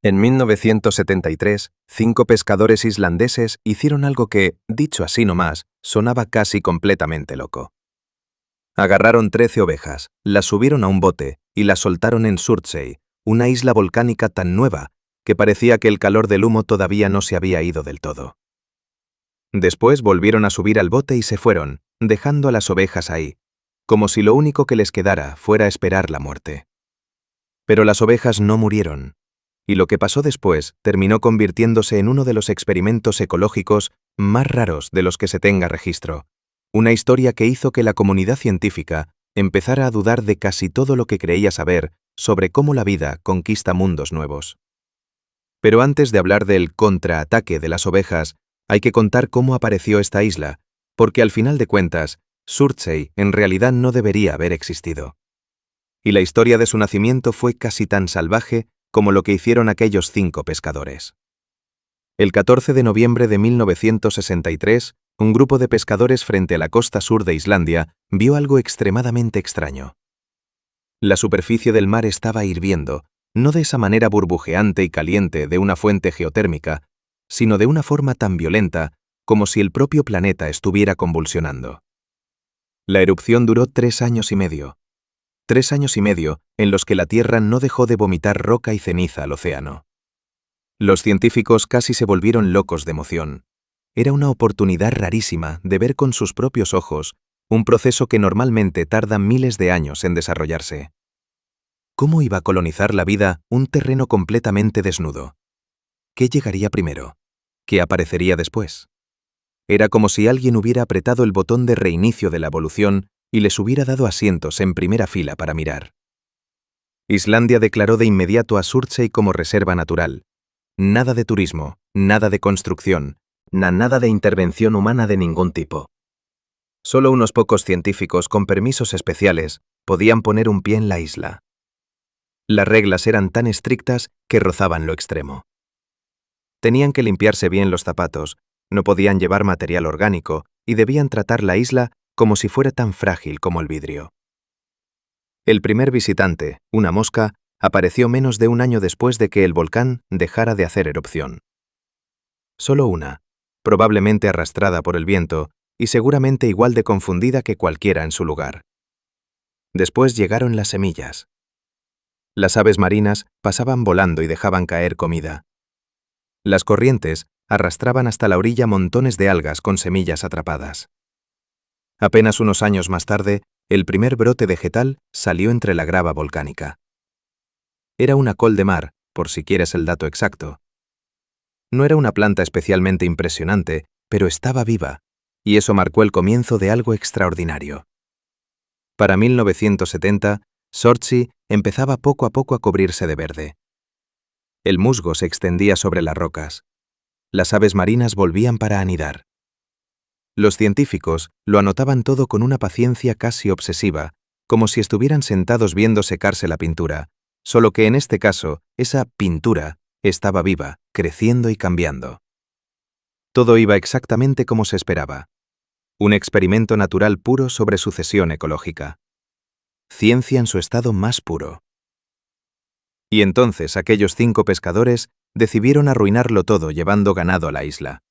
En 1973, 5 pescadores islandeses hicieron algo que, dicho así nomás, sonaba casi completamente loco. Agarraron 13 ovejas, las subieron a un bote y las soltaron en Surtsey, una isla volcánica tan nueva que parecía que el calor del humo todavía no se había ido del todo. Después volvieron a subir al bote y se fueron, dejando a las ovejas ahí, como si lo único que les quedara fuera esperar la muerte. Pero las ovejas no murieron, y lo que pasó después terminó convirtiéndose en uno de los experimentos ecológicos más raros de los que se tenga registro, una historia que hizo que la comunidad científica empezara a dudar de casi todo lo que creía saber sobre cómo la vida conquista mundos nuevos. Pero antes de hablar del contraataque de las ovejas, hay que contar cómo apareció esta isla, porque al final de cuentas, Surtsey en realidad no debería haber existido. Y la historia de su nacimiento fue casi tan salvaje como lo que hicieron aquellos 5 pescadores. El 14 de noviembre de 1963, un grupo de pescadores frente a la costa sur de Islandia vio algo extremadamente extraño. La superficie del mar estaba hirviendo, no de esa manera burbujeante y caliente de una fuente geotérmica, sino de una forma tan violenta como si el propio planeta estuviera convulsionando. La erupción duró 3 años y medio. 3 años y medio en los que la Tierra no dejó de vomitar roca y ceniza al océano. Los científicos casi se volvieron locos de emoción. Era una oportunidad rarísima de ver con sus propios ojos un proceso que normalmente tarda miles de años en desarrollarse. ¿Cómo iba a colonizar la vida un terreno completamente desnudo? ¿Qué llegaría primero? ¿Qué aparecería después? Era como si alguien hubiera apretado el botón de reinicio de la evolución y les hubiera dado asientos en primera fila para mirar. Islandia declaró de inmediato a Surtsey como reserva natural. Nada de turismo, nada de construcción, nada de intervención humana de ningún tipo. Solo unos pocos científicos con permisos especiales podían poner un pie en la isla. Las reglas eran tan estrictas que rozaban lo extremo. Tenían que limpiarse bien los zapatos, no podían llevar material orgánico y debían tratar la isla como si fuera tan frágil como el vidrio. El primer visitante, una mosca, apareció menos de un año después de que el volcán dejara de hacer erupción. Solo una, probablemente arrastrada por el viento y seguramente igual de confundida que cualquiera en su lugar. Después llegaron las semillas. Las aves marinas pasaban volando y dejaban caer comida. Las corrientes arrastraban hasta la orilla montones de algas con semillas atrapadas. Apenas unos años más tarde, el primer brote vegetal salió entre la grava volcánica. Era una col de mar, por si quieres el dato exacto. No era una planta especialmente impresionante, pero estaba viva, y eso marcó el comienzo de algo extraordinario. Para 1970, Surtsey empezaba poco a poco a cubrirse de verde. El musgo se extendía sobre las rocas. Las aves marinas volvían para anidar. Los científicos lo anotaban todo con una paciencia casi obsesiva, como si estuvieran sentados viendo secarse la pintura, solo que en este caso, esa pintura estaba viva, creciendo y cambiando. Todo iba exactamente como se esperaba. Un experimento natural puro sobre sucesión ecológica. Ciencia en su estado más puro. Y entonces aquellos 5 pescadores decidieron arruinarlo todo llevando ganado a la isla.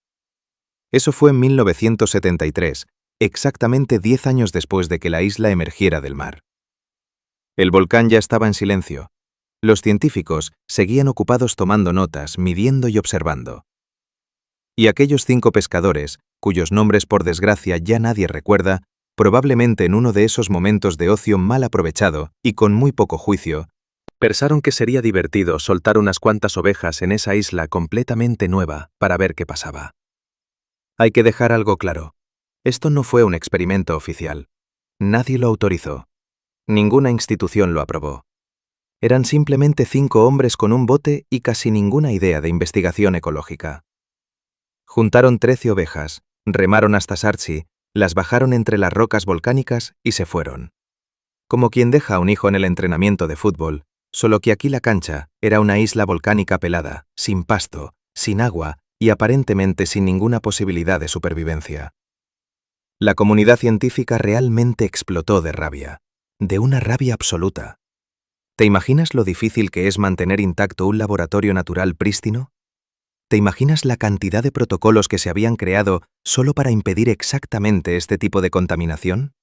Eso fue en 1973, exactamente 10 años después de que la isla emergiera del mar. El volcán ya estaba en silencio. Los científicos seguían ocupados tomando notas, midiendo y observando. Y aquellos 5 pescadores, cuyos nombres por desgracia ya nadie recuerda, probablemente en uno de esos momentos de ocio mal aprovechado y con muy poco juicio, pensaron que sería divertido soltar unas cuantas ovejas en esa isla completamente nueva para ver qué pasaba. Hay que dejar algo claro. Esto no fue un experimento oficial. Nadie lo autorizó. Ninguna institución lo aprobó. Eran simplemente 5 hombres con un bote y casi ninguna idea de investigación ecológica. Juntaron 13 ovejas, remaron hasta Surtsey, las bajaron entre las rocas volcánicas y se fueron. Como quien deja a un hijo en el entrenamiento de fútbol, solo que aquí la cancha era una isla volcánica pelada, sin pasto, sin agua y aparentemente sin ninguna posibilidad de supervivencia. La comunidad científica realmente explotó de rabia, de una rabia absoluta. ¿Te imaginas lo difícil que es mantener intacto un laboratorio natural prístino? ¿Te imaginas la cantidad de protocolos que se habían creado solo para impedir exactamente este tipo de contaminación?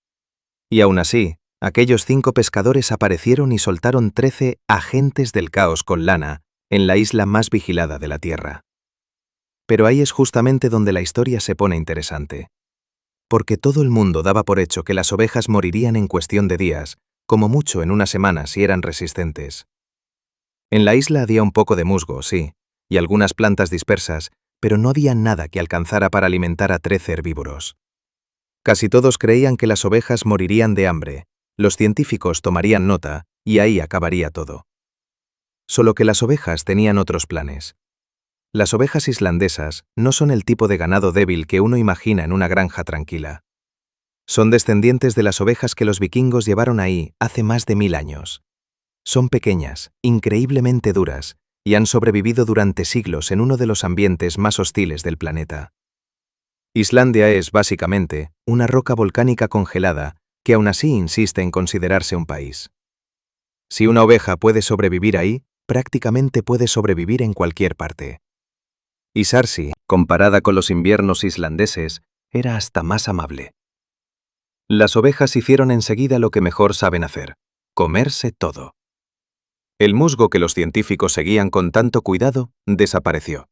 Y aún así, aquellos 5 pescadores aparecieron y soltaron 13 agentes del caos con lana en la isla más vigilada de la Tierra. Pero ahí es justamente donde la historia se pone interesante. Porque todo el mundo daba por hecho que las ovejas morirían en cuestión de días, como mucho en una semana si eran resistentes. En la isla había un poco de musgo, sí, y algunas plantas dispersas, pero no había nada que alcanzara para alimentar a 13 herbívoros. Casi todos creían que las ovejas morirían de hambre, los científicos tomarían nota y ahí acabaría todo. Solo que las ovejas tenían otros planes. Las ovejas islandesas no son el tipo de ganado débil que uno imagina en una granja tranquila. Son descendientes de las ovejas que los vikingos llevaron ahí hace más de 1000 años. Son pequeñas, increíblemente duras, y han sobrevivido durante siglos en uno de los ambientes más hostiles del planeta. Islandia es, básicamente, una roca volcánica congelada que aún así insiste en considerarse un país. Si una oveja puede sobrevivir ahí, prácticamente puede sobrevivir en cualquier parte. Y Sarsi, comparada con los inviernos islandeses, era hasta más amable. Las ovejas hicieron enseguida lo que mejor saben hacer: comerse todo. El musgo que los científicos seguían con tanto cuidado desapareció.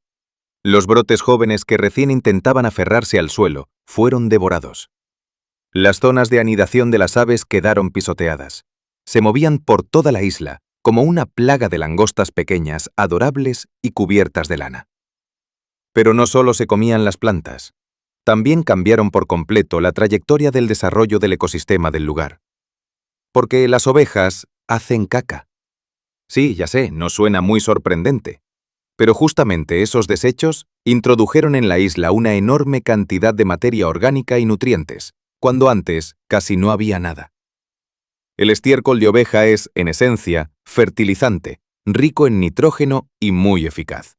Los brotes jóvenes que recién intentaban aferrarse al suelo fueron devorados. Las zonas de anidación de las aves quedaron pisoteadas. Se movían por toda la isla, como una plaga de langostas pequeñas, adorables y cubiertas de lana. Pero no solo se comían las plantas, también cambiaron por completo la trayectoria del desarrollo del ecosistema del lugar. Porque las ovejas hacen caca. Sí, ya sé, no suena muy sorprendente. Pero justamente esos desechos introdujeron en la isla una enorme cantidad de materia orgánica y nutrientes, cuando antes casi no había nada. El estiércol de oveja es, en esencia, fertilizante, rico en nitrógeno y muy eficaz.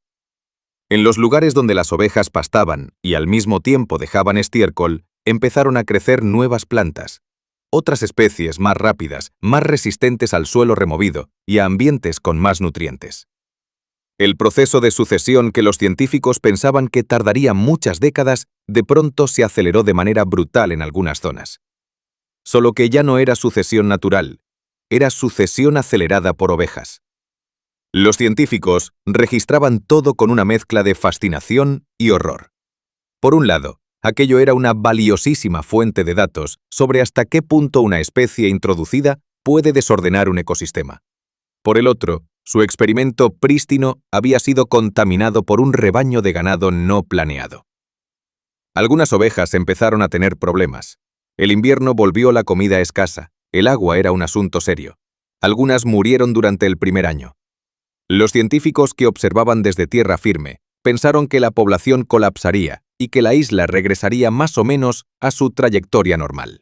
En los lugares donde las ovejas pastaban y al mismo tiempo dejaban estiércol, empezaron a crecer nuevas plantas, otras especies más rápidas, más resistentes al suelo removido y a ambientes con más nutrientes. El proceso de sucesión que los científicos pensaban que tardaría muchas décadas, de pronto se aceleró de manera brutal en algunas zonas. Solo que ya no era sucesión natural, era sucesión acelerada por ovejas. Los científicos registraban todo con una mezcla de fascinación y horror. Por un lado, aquello era una valiosísima fuente de datos sobre hasta qué punto una especie introducida puede desordenar un ecosistema. Por el otro, su experimento prístino había sido contaminado por un rebaño de ganado no planeado. Algunas ovejas empezaron a tener problemas. El invierno volvió la comida escasa, el agua era un asunto serio. Algunas murieron durante el primer año. Los científicos que observaban desde tierra firme pensaron que la población colapsaría y que la isla regresaría más o menos a su trayectoria normal.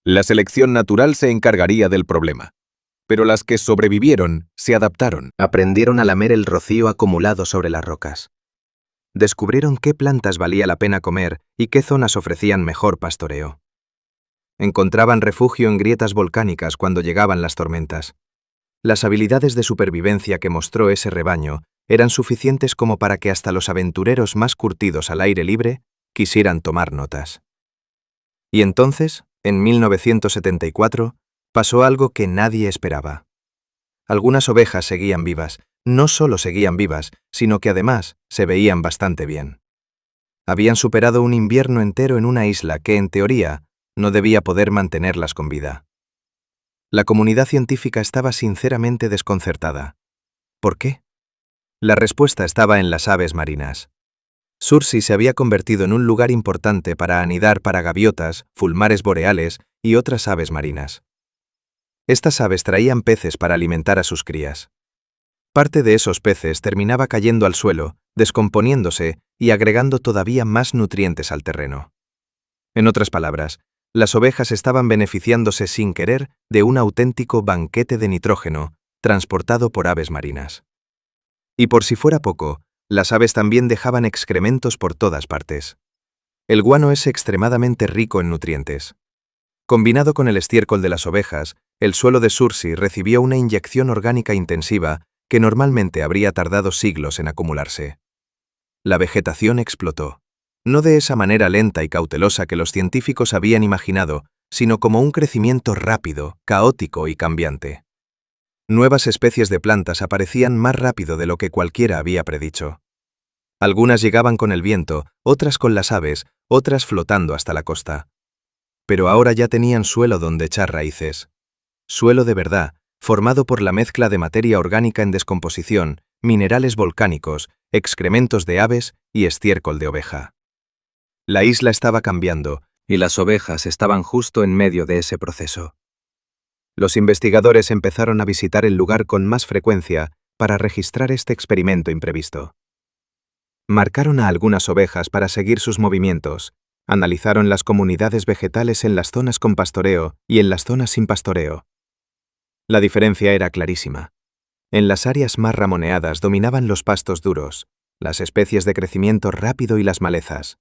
La selección natural se encargaría del problema. Pero las que sobrevivieron se adaptaron. Aprendieron a lamer el rocío acumulado sobre las rocas. Descubrieron qué plantas valía la pena comer y qué zonas ofrecían mejor pastoreo. Encontraban refugio en grietas volcánicas cuando llegaban las tormentas. Las habilidades de supervivencia que mostró ese rebaño eran suficientes como para que hasta los aventureros más curtidos al aire libre quisieran tomar notas. Y entonces, en 1974, pasó algo que nadie esperaba. Algunas ovejas seguían vivas, no solo seguían vivas, sino que además se veían bastante bien. Habían superado un invierno entero en una isla que, en teoría, no debía poder mantenerlas con vida. La comunidad científica estaba sinceramente desconcertada. ¿Por qué? La respuesta estaba en las aves marinas. Sursi se había convertido en un lugar importante para anidar para gaviotas, fulmares boreales y otras aves marinas. Estas aves traían peces para alimentar a sus crías. Parte de esos peces terminaba cayendo al suelo, descomponiéndose y agregando todavía más nutrientes al terreno. En otras palabras, las ovejas estaban beneficiándose sin querer de un auténtico banquete de nitrógeno transportado por aves marinas. Y por si fuera poco, las aves también dejaban excrementos por todas partes. El guano es extremadamente rico en nutrientes. Combinado con el estiércol de las ovejas, el suelo de Sursi recibió una inyección orgánica intensiva que normalmente habría tardado siglos en acumularse. La vegetación explotó. No de esa manera lenta y cautelosa que los científicos habían imaginado, sino como un crecimiento rápido, caótico y cambiante. Nuevas especies de plantas aparecían más rápido de lo que cualquiera había predicho. Algunas llegaban con el viento, otras con las aves, otras flotando hasta la costa. Pero ahora ya tenían suelo donde echar raíces. Suelo de verdad, formado por la mezcla de materia orgánica en descomposición, minerales volcánicos, excrementos de aves y estiércol de oveja. La isla estaba cambiando, y las ovejas estaban justo en medio de ese proceso. Los investigadores empezaron a visitar el lugar con más frecuencia para registrar este experimento imprevisto. Marcaron a algunas ovejas para seguir sus movimientos, analizaron las comunidades vegetales en las zonas con pastoreo y en las zonas sin pastoreo. La diferencia era clarísima. En las áreas más ramoneadas dominaban los pastos duros, las especies de crecimiento rápido y las malezas.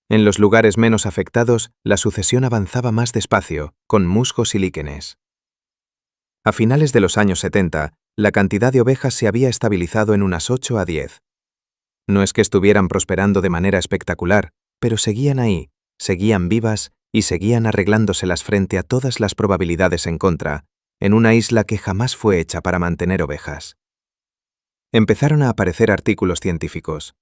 En los lugares menos afectados, la sucesión avanzaba más despacio, con musgos y líquenes. A finales de los años 70, la cantidad de ovejas se había estabilizado en unas 8 a 10. No es que estuvieran prosperando de manera espectacular, pero seguían ahí, seguían vivas y seguían arreglándoselas frente a todas las probabilidades en contra, en una isla que jamás fue hecha para mantener ovejas. Empezaron a aparecer artículos científicos.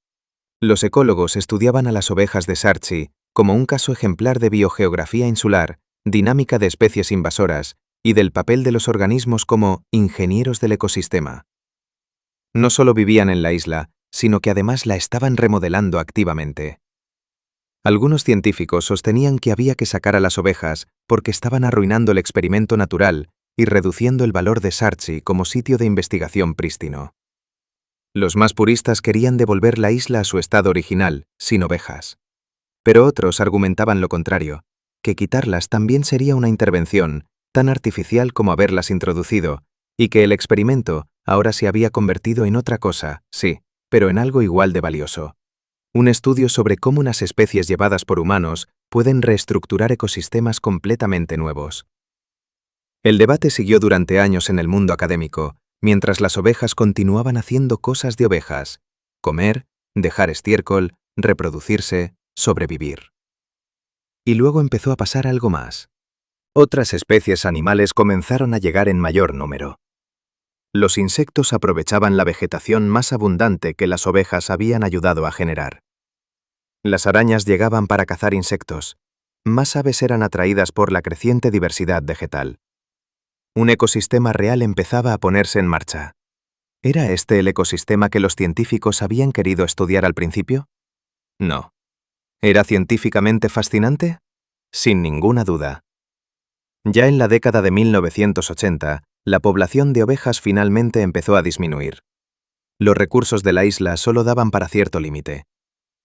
Los ecólogos estudiaban a las ovejas de Sarchi como un caso ejemplar de biogeografía insular, dinámica de especies invasoras y del papel de los organismos como ingenieros del ecosistema. No solo vivían en la isla, sino que además la estaban remodelando activamente. Algunos científicos sostenían que había que sacar a las ovejas porque estaban arruinando el experimento natural y reduciendo el valor de Sarchi como sitio de investigación prístino. Los más puristas querían devolver la isla a su estado original, sin ovejas. Pero otros argumentaban lo contrario, que quitarlas también sería una intervención tan artificial como haberlas introducido, y que el experimento ahora se había convertido en otra cosa, sí, pero en algo igual de valioso. Un estudio sobre cómo unas especies llevadas por humanos pueden reestructurar ecosistemas completamente nuevos. El debate siguió durante años en el mundo académico, mientras las ovejas continuaban haciendo cosas de ovejas: comer, dejar estiércol, reproducirse, sobrevivir. Y luego empezó a pasar algo más. Otras especies animales comenzaron a llegar en mayor número. Los insectos aprovechaban la vegetación más abundante que las ovejas habían ayudado a generar. Las arañas llegaban para cazar insectos. Más aves eran atraídas por la creciente diversidad vegetal. Un ecosistema real empezaba a ponerse en marcha. ¿Era este el ecosistema que los científicos habían querido estudiar al principio? No. ¿Era científicamente fascinante? Sin ninguna duda. Ya en la década de 1980, la población de ovejas finalmente empezó a disminuir. Los recursos de la isla solo daban para cierto límite.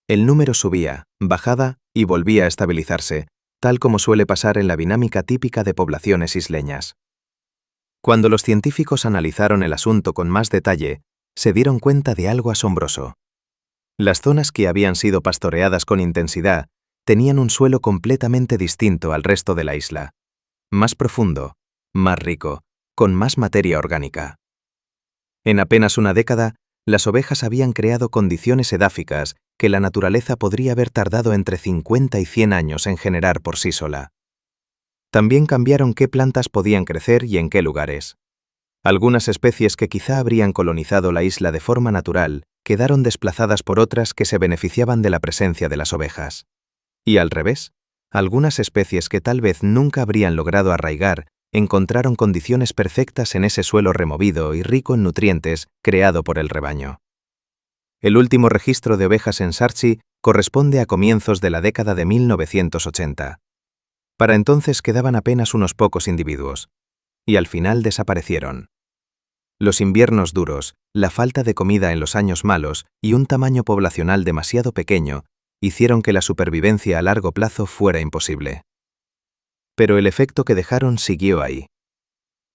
El número subía, bajaba y volvía a estabilizarse, tal como suele pasar en la dinámica típica de poblaciones isleñas. Cuando los científicos analizaron el asunto con más detalle, se dieron cuenta de algo asombroso. Las zonas que habían sido pastoreadas con intensidad tenían un suelo completamente distinto al resto de la isla. Más profundo, más rico, con más materia orgánica. En apenas una década, las ovejas habían creado condiciones edáficas que la naturaleza podría haber tardado entre 50 y 100 años en generar por sí sola. También cambiaron qué plantas podían crecer y en qué lugares. Algunas especies que quizá habrían colonizado la isla de forma natural quedaron desplazadas por otras que se beneficiaban de la presencia de las ovejas. Y al revés, algunas especies que tal vez nunca habrían logrado arraigar encontraron condiciones perfectas en ese suelo removido y rico en nutrientes creado por el rebaño. El último registro de ovejas en Sarchi corresponde a comienzos de la década de 1980. Para entonces quedaban apenas unos pocos individuos, y al final desaparecieron. Los inviernos duros, la falta de comida en los años malos y un tamaño poblacional demasiado pequeño hicieron que la supervivencia a largo plazo fuera imposible. Pero el efecto que dejaron siguió ahí.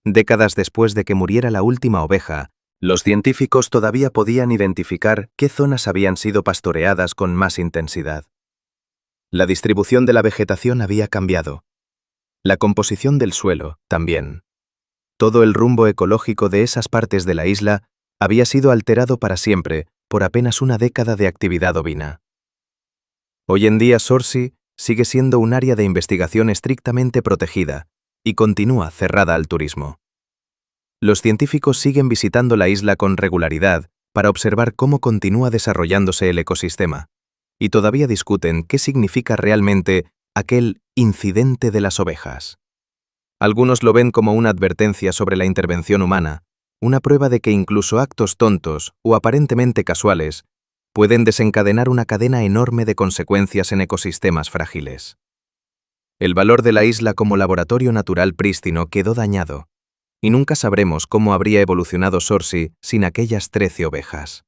Décadas después de que muriera la última oveja, los científicos todavía podían identificar qué zonas habían sido pastoreadas con más intensidad. La distribución de la vegetación había cambiado. La composición del suelo también. Todo el rumbo ecológico de esas partes de la isla había sido alterado para siempre por apenas una década de actividad ovina. Hoy en día Sorcy sigue siendo un área de investigación estrictamente protegida y continúa cerrada al turismo. Los científicos siguen visitando la isla con regularidad para observar cómo continúa desarrollándose el ecosistema, y todavía discuten qué significa realmente aquel incidente de las ovejas. Algunos lo ven como una advertencia sobre la intervención humana, una prueba de que incluso actos tontos o aparentemente casuales pueden desencadenar una cadena enorme de consecuencias en ecosistemas frágiles. El valor de la isla como laboratorio natural prístino quedó dañado, y nunca sabremos cómo habría evolucionado Sorcy sin aquellas 13 ovejas.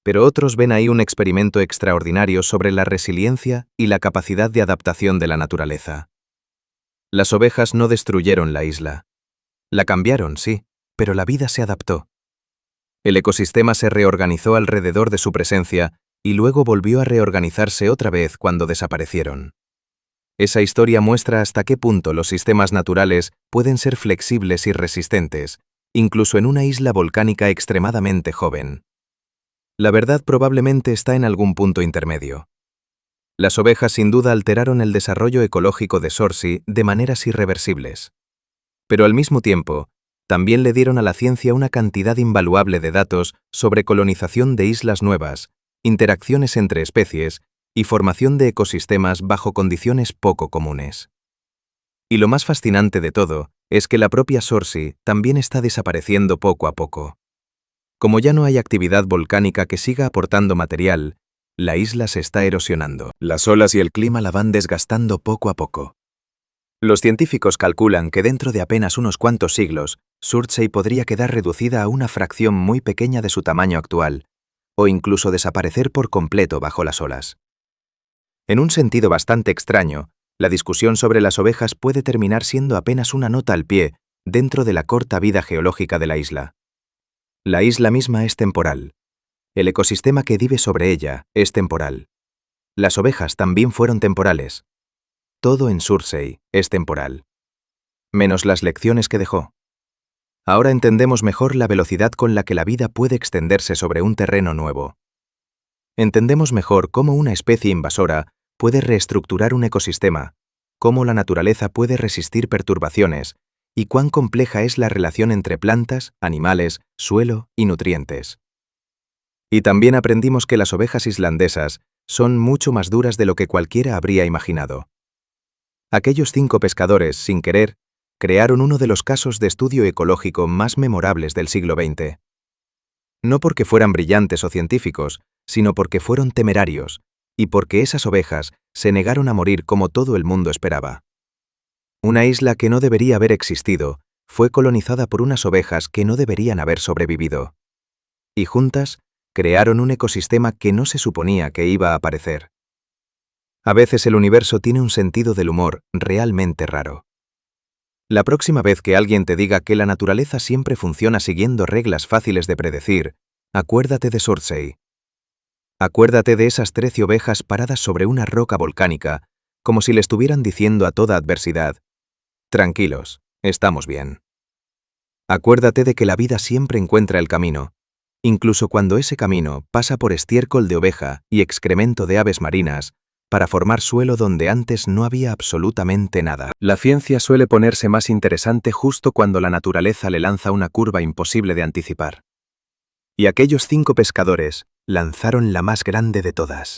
Pero otros ven ahí un experimento extraordinario sobre la resiliencia y la capacidad de adaptación de la naturaleza. Las ovejas no destruyeron la isla. La cambiaron, sí, pero la vida se adaptó. El ecosistema se reorganizó alrededor de su presencia y luego volvió a reorganizarse otra vez cuando desaparecieron. Esa historia muestra hasta qué punto los sistemas naturales pueden ser flexibles y resistentes, incluso en una isla volcánica extremadamente joven. La verdad probablemente está en algún punto intermedio. Las ovejas sin duda alteraron el desarrollo ecológico de Sorcy de maneras irreversibles. Pero al mismo tiempo, también le dieron a la ciencia una cantidad invaluable de datos sobre colonización de islas nuevas, interacciones entre especies y formación de ecosistemas bajo condiciones poco comunes. Y lo más fascinante de todo es que la propia Sorcy también está desapareciendo poco a poco. Como ya no hay actividad volcánica que siga aportando material, la isla se está erosionando. Las olas y el clima la van desgastando poco a poco. Los científicos calculan que dentro de apenas unos cuantos siglos, Surtsey podría quedar reducida a una fracción muy pequeña de su tamaño actual, o incluso desaparecer por completo bajo las olas. En un sentido bastante extraño, la discusión sobre las ovejas puede terminar siendo apenas una nota al pie dentro de la corta vida geológica de la isla. La isla misma es temporal. El ecosistema que vive sobre ella es temporal. Las ovejas también fueron temporales. Todo en Surtsey es temporal. Menos las lecciones que dejó. Ahora entendemos mejor la velocidad con la que la vida puede extenderse sobre un terreno nuevo. Entendemos mejor cómo una especie invasora puede reestructurar un ecosistema, cómo la naturaleza puede resistir perturbaciones y cuán compleja es la relación entre plantas, animales, suelo y nutrientes. Y también aprendimos que las ovejas islandesas son mucho más duras de lo que cualquiera habría imaginado. Aquellos 5 pescadores, sin querer, crearon uno de los casos de estudio ecológico más memorables del siglo XX. No porque fueran brillantes o científicos, sino porque fueron temerarios, y porque esas ovejas se negaron a morir como todo el mundo esperaba. Una isla que no debería haber existido fue colonizada por unas ovejas que no deberían haber sobrevivido. Y juntas, crearon un ecosistema que no se suponía que iba a aparecer. A veces el universo tiene un sentido del humor realmente raro. La próxima vez que alguien te diga que la naturaleza siempre funciona siguiendo reglas fáciles de predecir, acuérdate de Surtsey. Acuérdate de esas 13 ovejas paradas sobre una roca volcánica, como si le estuvieran diciendo a toda adversidad: tranquilos, estamos bien. Acuérdate de que la vida siempre encuentra el camino, incluso cuando ese camino pasa por estiércol de oveja y excremento de aves marinas, para formar suelo donde antes no había absolutamente nada. La ciencia suele ponerse más interesante justo cuando la naturaleza le lanza una curva imposible de anticipar. Y aquellos 5 pescadores lanzaron la más grande de todas.